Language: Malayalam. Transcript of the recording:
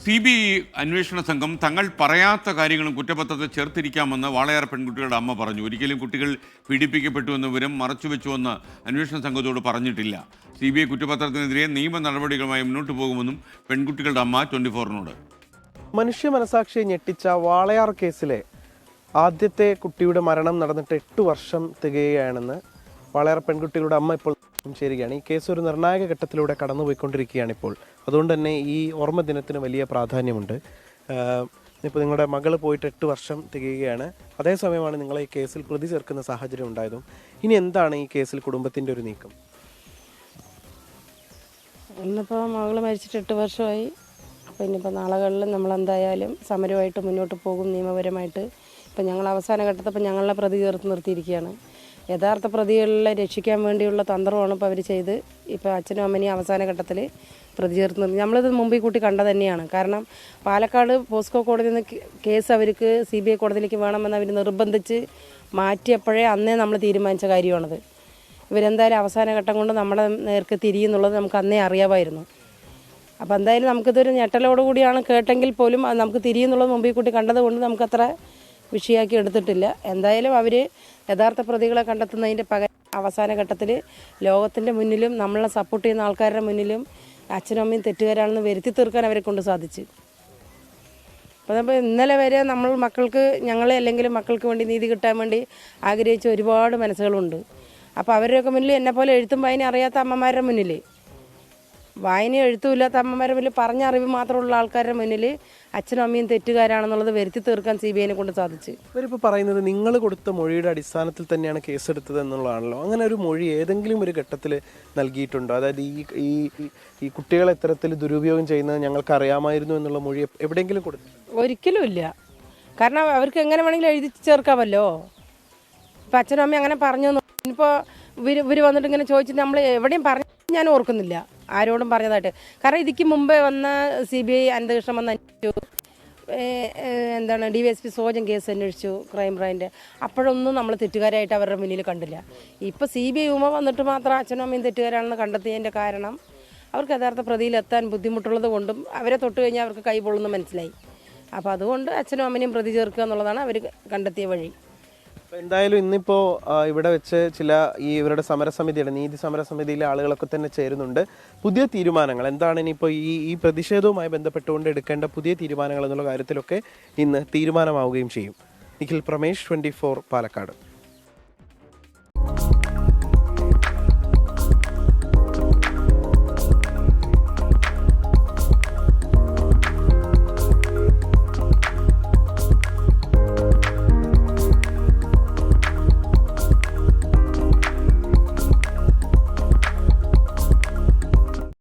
CBI അന്വേഷണ സംഘം തങ്ങൾ പറയാത്ത കാര്യങ്ങളും കുറ്റപത്രത്തിൽ ചേർത്തിരിക്കാമെന്ന് വാളയാർ പെൺകുട്ടികളുടെ അമ്മ പറഞ്ഞു. ഒരിക്കലും കുട്ടികൾ പീഡിപ്പിക്കപ്പെട്ടു എന്ന വിവരം മറച്ചുവെച്ചുവെന്ന് അന്വേഷണ സംഘത്തോട് പറഞ്ഞിട്ടില്ല. CBI കുറ്റപത്രത്തിനെതിരെ നിയമ നടപടികളുമായി മുന്നോട്ട് പോകുമെന്നും പെൺകുട്ടികളുടെ അമ്മ 24-നോട്. മനുഷ്യ മനസാക്ഷിയെ ഞെട്ടിച്ച വാളയാർ കേസിലെ ആദ്യത്തെ കുട്ടിയുടെ മരണം നടന്നിട്ട് 8 വർഷം തികയുകയാണെന്ന് വാളയാർ പെൺകുട്ടികളുടെ അമ്മ ഇപ്പോൾ ചേരുകയാണ്. ഈ കേസ് ഒരു നിർണായക ഘട്ടത്തിലൂടെ കടന്നുപോയിക്കൊണ്ടിരിക്കുകയാണ് ഇപ്പോൾ. അതുകൊണ്ട് തന്നെ ഈ ഓർമ്മ ദിനത്തിന് വലിയ പ്രാധാന്യമുണ്ട്. ഇപ്പോൾ നിങ്ങളുടെ മകൾ പോയിട്ട് 8 വർഷം തികയുകയാണ്. അതേസമയമാണ് നിങ്ങളെ ഈ കേസിൽ പ്രതി ചേർക്കുന്ന സാഹചര്യം ഉണ്ടായതും. ഇനി എന്താണ് ഈ കേസിൽ കുടുംബത്തിൻ്റെ ഒരു നീക്കം? ഇന്നിപ്പോൾ മകൾ മരിച്ചിട്ട് 8 വർഷമായി. അപ്പോൾ ഇനിയിപ്പോൾ നാളുകളിൽ നമ്മളെന്തായാലും സമരമായിട്ട് മുന്നോട്ട് പോകും നിയമപരമായിട്ട്. ഇപ്പം ഞങ്ങൾ അവസാന ഘട്ടത്തിൽ ഞങ്ങളെ പ്രതി ചേർത്ത് നിർത്തിയിരിക്കുകയാണ്. യഥാർത്ഥ പ്രതികളെ രക്ഷിക്കാൻ വേണ്ടിയുള്ള തന്ത്രമാണ് ഇപ്പോൾ അവർ ചെയ്ത് ഇപ്പോൾ അച്ഛനും അമ്മനെയും അവസാന ഘട്ടത്തിൽ പ്രതി ചേർത്ത് നിർത്തി. നമ്മളിത് മുമ്പിൽ കൂട്ടി കണ്ട തന്നെയാണ്. കാരണം പാലക്കാട് പോസ്കോ കോടതിയിൽ നിന്ന് കേസ് അവർക്ക് CBI കോടതിയിലേക്ക് വേണമെന്ന് അവർ നിർബന്ധിച്ച് മാറ്റിയപ്പോഴേ അന്നേ നമ്മൾ തീരുമാനിച്ച കാര്യമാണത്. ഇവരെന്തായാലും അവസാന ഘട്ടം കൊണ്ട് നമ്മുടെ നേർക്ക് തിരിയുന്നുള്ളത് നമുക്ക് അന്നേ അറിയാമായിരുന്നു. അപ്പോൾ എന്തായാലും നമുക്കിതൊരു ഞെട്ടലോടുകൂടിയാണ് കേട്ടെങ്കിൽ പോലും അത് നമുക്ക് തിരിയുന്നുള്ളത് മുമ്പിൽ കൂട്ടി കണ്ടത് കൊണ്ട് നമുക്കത്ര വിഷയമാക്കി എടുത്തിട്ടില്ല. എന്തായാലും അവർ യഥാർത്ഥ പ്രതികളെ കണ്ടെത്തുന്നതിൻ്റെ അവസാന ഘട്ടത്തിൽ ലോകത്തിൻ്റെ മുന്നിലും നമ്മളെ സപ്പോർട്ട് ചെയ്യുന്ന ആൾക്കാരുടെ മുന്നിലും അച്ഛനും അമ്മയും തെറ്റുകാരാണെന്ന് വരുത്തി തീർക്കാൻ അവരെ കൊണ്ട് സാധിച്ചു. അപ്പോൾ ഇന്നലെ വരെ നമ്മൾ മക്കൾക്ക് ഞങ്ങളെ അല്ലെങ്കിൽ മക്കൾക്ക് വേണ്ടി നീതി കിട്ടാൻ വേണ്ടി ആഗ്രഹിച്ച ഒരുപാട് മനസ്സുകളുണ്ട്. അപ്പോൾ അവരുടെയൊക്കെ മുന്നിൽ എന്നെപ്പോലെ എഴുത്തും വായന അറിയാത്ത അമ്മമാരുടെ മുന്നിൽ, വായന എഴുത്തുമില്ലാത്ത അമ്മമാരുടെ മുന്നിൽ പറഞ്ഞ അറിവ് മാത്രമുള്ള ആൾക്കാരുടെ മുന്നിൽ അച്ഛനും അമ്മയും തെറ്റുകാരാണെന്നുള്ളത് വരുത്തി തീർക്കാൻ CBIനെ കൊണ്ട് സാധിച്ചു. ഇവരിപ്പോൾ പറയുന്നത് നിങ്ങൾ കൊടുത്ത മൊഴിയുടെ അടിസ്ഥാനത്തിൽ തന്നെയാണ് കേസെടുത്തത് എന്നുള്ളതാണല്ലോ. അങ്ങനെ ഒരു മൊഴി ഏതെങ്കിലും ഒരു ഘട്ടത്തിൽ നൽകിയിട്ടുണ്ടോ? അതായത് ഈ കുട്ടികളെ ഇത്തരത്തിൽ ദുരുപയോഗം ചെയ്യുന്നത് ഞങ്ങൾക്ക് അറിയാമായിരുന്നു എന്നുള്ള മൊഴി എവിടെയെങ്കിലും കൊടുത്തു? ഒരിക്കലും ഇല്ല. കാരണം അവർക്ക് എങ്ങനെ വേണമെങ്കിലും എഴുതി ചേർക്കാമല്ലോ. ഇപ്പം അച്ഛനും അമ്മയും അങ്ങനെ പറഞ്ഞു. ഇപ്പോൾ ഇവർ വന്നിട്ട് ഇങ്ങനെ ചോദിച്ചിട്ട് നമ്മൾ എവിടെയും പറഞ്ഞു ഞാൻ ഓർക്കുന്നില്ല ആരോടും പറഞ്ഞതായിട്ട്. കാരണം ഇതിക്ക് മുമ്പേ വന്ന CBI അന്വേഷണം വന്ന് അന്വേഷിച്ചു, DYSP സോജൻ കേസ് അന്വേഷിച്ചു ക്രൈം ബ്രാഞ്ച്. അപ്പോഴൊന്നും നമ്മൾ തെറ്റുകാരായിട്ട് അവരുടെ മുന്നിൽ കണ്ടില്ല. ഇപ്പോൾ CBI വന്നിട്ട് മാത്രം അച്ഛനും അമ്മയും തെറ്റുകാരാണെന്ന് കണ്ടെത്തിയതിൻ്റെ കാരണം അവർക്ക് യഥാർത്ഥ പ്രതിയിലെത്താൻ ബുദ്ധിമുട്ടുള്ളത് കൊണ്ടും അവരെ തൊട്ട് കഴിഞ്ഞാൽ അവർക്ക് കൈ പൊള്ളുന്നു മനസ്സിലായി. അപ്പോൾ അതുകൊണ്ട് അച്ഛനും അമ്മനെയും പ്രതി ചേർക്കുക എന്നുള്ളതാണ് അവർ കണ്ടെത്തിയ വഴി. എന്തായാലും ഇന്നിപ്പോൾ ഇവിടെ വെച്ച് ഇവരുടെ സമരസമിതിയുടെ നീതി സമരസമിതിയിലെ ആളുകളൊക്കെ തന്നെ ചേരുന്നുണ്ട്. പുതിയ തീരുമാനങ്ങൾ എന്താണ് ഇനിയിപ്പോൾ ഈ പ്രതിഷേധവുമായി ബന്ധപ്പെട്ടുകൊണ്ട് എടുക്കേണ്ട പുതിയ തീരുമാനങ്ങൾ എന്നുള്ള കാര്യത്തിലൊക്കെ ഇന്ന് തീരുമാനമാവുകയും ചെയ്യും. നിഖിൽ പ്രമേഷ്, 24 പാലക്കാട്.